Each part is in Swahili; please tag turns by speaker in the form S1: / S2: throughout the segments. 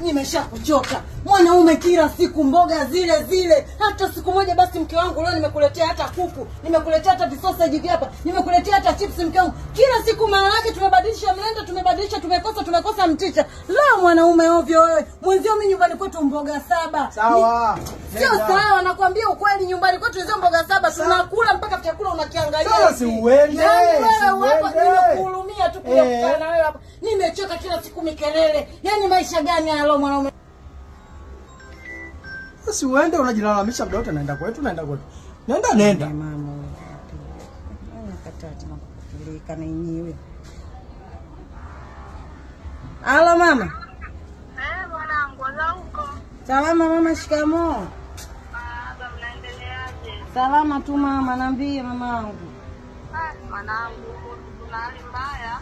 S1: Nimeshakuchoka. Mwanaume kila siku mboga zile zile. Hata siku moja basi mke wangu leo nimekuletea hata kuku, nimekuletea hata visausage hapa, nimekuletea hata chips mke wangu. Kila siku maana yake tumebadilisha mlenda, tumekosa mchicha. Leo mwanaume ovyo wewe. Mwenzio mimi nyumbani kwetu mboga 7.
S2: Sawa.
S1: Sio sawa, nakwambia ukweli, nyumbani kwetu hizo mboga 7 tunakula mpaka chakula unakiangalia.
S2: Sasa si uende.
S1: Wewe hapa nimekuhurumia tu kuja kukaa na wewe hapa. Nimechoka kila siku mikelele. Yaani maisha gani haya leo mwanaume?
S2: Si uende unajilalamisha muda wote naenda kwetu. Nenda.
S1: Mama. Nakatata nakupeleka na yenyewe. Halo mama.
S3: Mwanangu, za huko?
S1: Salama mama, shikamoo.
S3: Baba, mnaendeleaje?
S1: Salama tu mama, niambie mamangu.
S3: Mwanangu, kuna hali mbaya.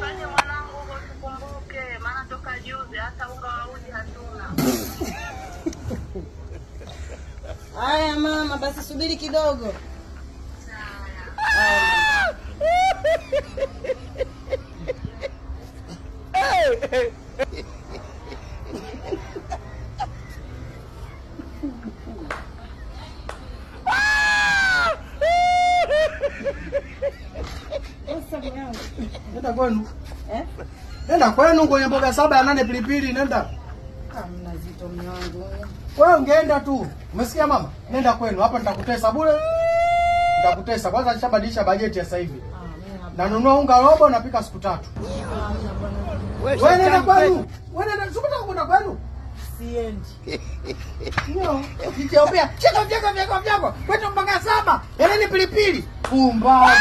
S3: Fanye mwanangu huko tukumbuke, maana toka juzi hata unga wa uji hatuna.
S1: Haya mama, basi subiri kidogo.
S2: Nenda kwenu. Nenda kwenu kwenye mboga 7 ya 8 pilipili, nenda.
S1: Hamna zito mume wangu.
S2: Wewe ungeenda tu. Umesikia mama? Nenda kwenu. Hapa nitakutesa bure. Nitakutesa. Kwanza nishabadilisha bajeti ya sasa hivi. Nanunua unga robo napika siku 3. Wewe nenda kwenu. Wewe nenda kwenda kwenu.
S1: Siendi.
S2: Ndio. Ukijiopea, cheka. Kwetu mboga 7. Yaani pilipili. Pumbavu.